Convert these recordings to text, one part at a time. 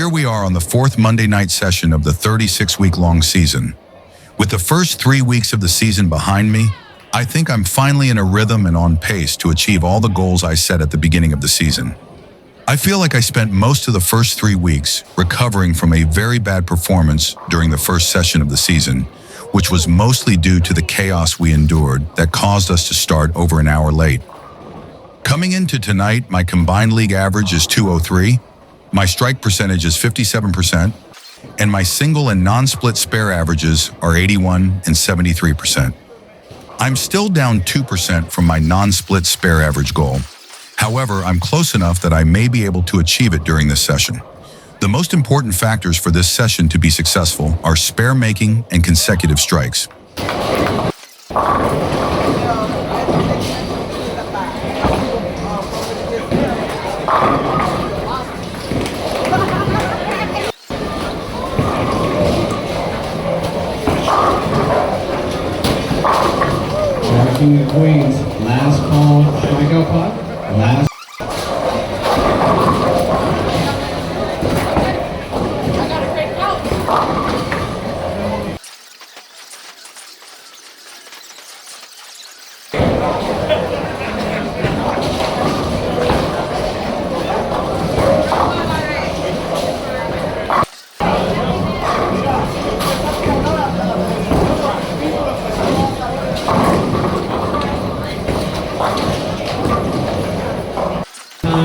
Here we are on the fourth Monday night session of the 36-week-long season. With the first 3 weeks of the season behind me, I think I'm finally in a rhythm and on pace to achieve all the goals I set at the beginning of the season. I feel like I spent most of the first 3 weeks recovering from a very bad performance during the first session of the season, which was mostly due to the chaos we endured that caused us to start over an hour late. Coming into tonight, my combined league average is 203, my strike percentage is 57%, and my single and non-split spare averages are 81 and 73%. I'm still down 2% from my non-split spare average goal. However, I'm close enough that I may be able to achieve it during this session. The most important factors for this session to be successful are spare making and consecutive strikes. King of Queens, last call, strikeout putt, last.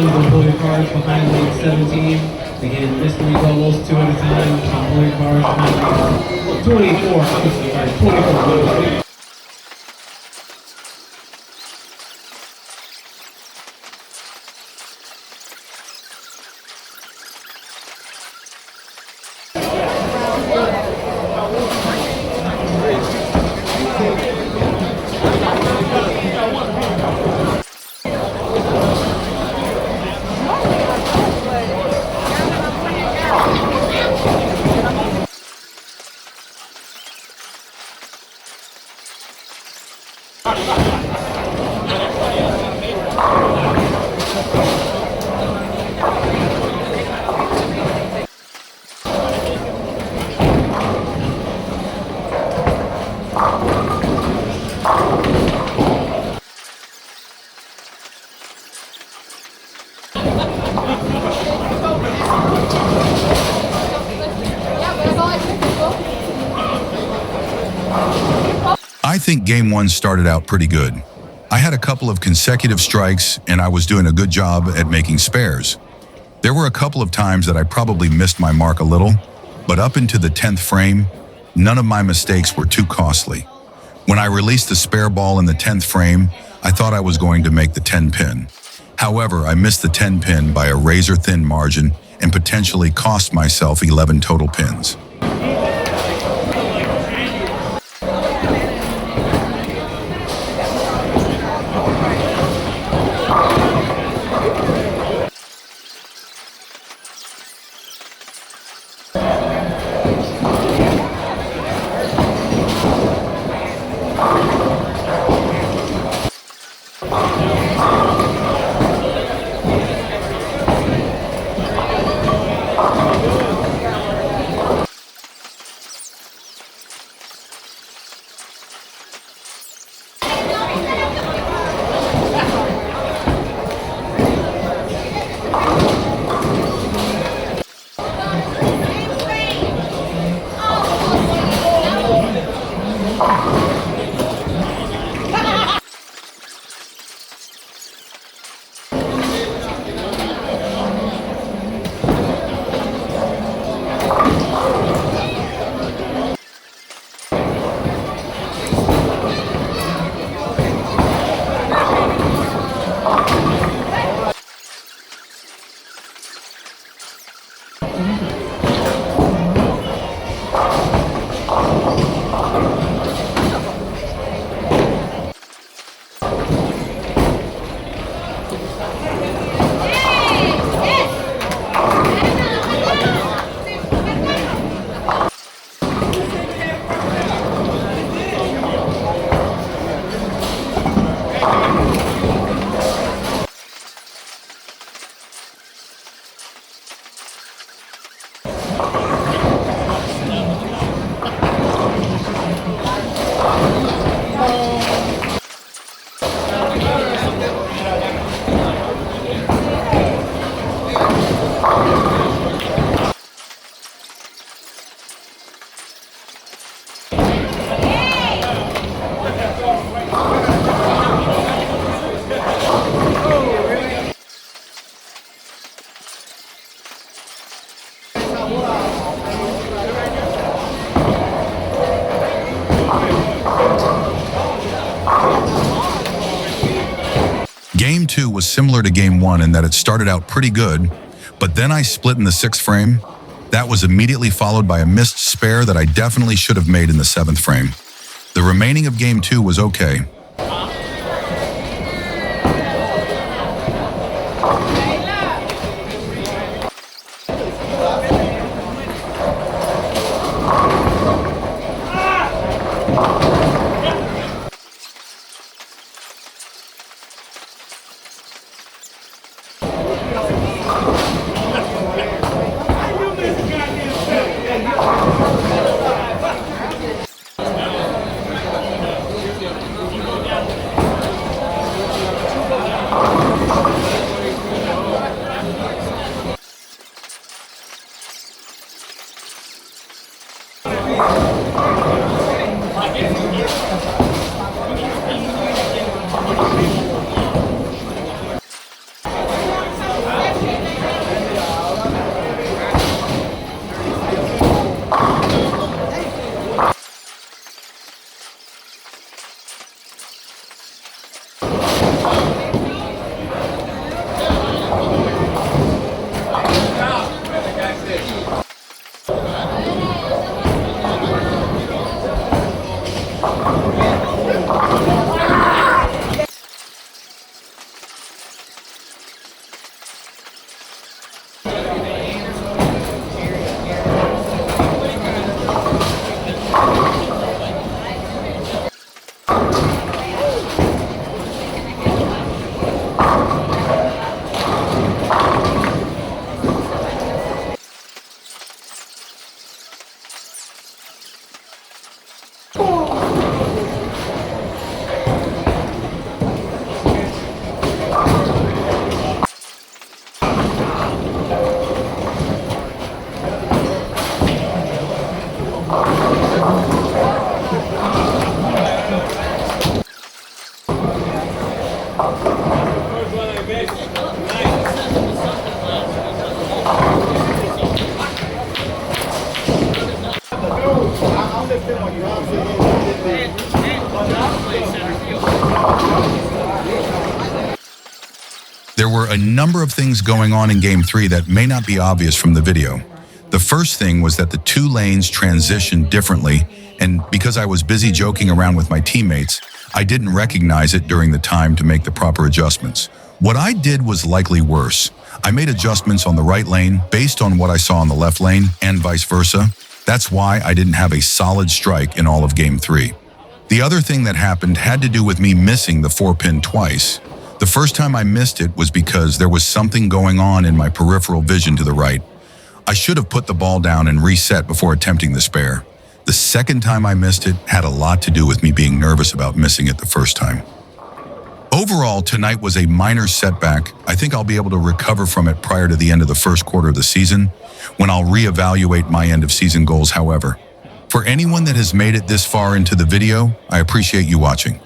The pulling cards behind lead 17. Again, mystery doubles, 2 at a time. Pulling cards behind 24. Obviously, 24. I think Game 1 started out pretty good. I had a couple of consecutive strikes and I was doing a good job at making spares. There were a couple of times that I probably missed my mark a little, but up into the 10th frame, none of my mistakes were too costly. When I released the spare ball in the 10th frame, I thought I was going to make the 10 pin. However, I missed the 10 pin by a razor-thin margin and potentially cost myself 11 total pins. Game 2 was similar to Game 1 in that it started out pretty good, but then I split in the 6th frame. That was immediately followed by a missed spare that I definitely should have made in the 7th frame. The remaining of Game 2 was okay. There were a number of things going on in Game 3 that may not be obvious from the video. The first thing was that the two lanes transitioned differently, and because I was busy joking around with my teammates, I didn't recognize it during the time to make the proper adjustments. What I did was likely worse. I made adjustments on the right lane based on what I saw on the left lane, and vice versa. That's why I didn't have a solid strike in all of Game 3. The other thing that happened had to do with me missing the 4-pin twice. The first time I missed it was because there was something going on in my peripheral vision to the right. I should have put the ball down and reset before attempting the spare. The second time I missed it had a lot to do with me being nervous about missing it the first time. Overall, tonight was a minor setback. I think I'll be able to recover from it prior to the end of the first quarter of the season, when I'll reevaluate my end of season goals, however. For anyone that has made it this far into the video, I appreciate you watching.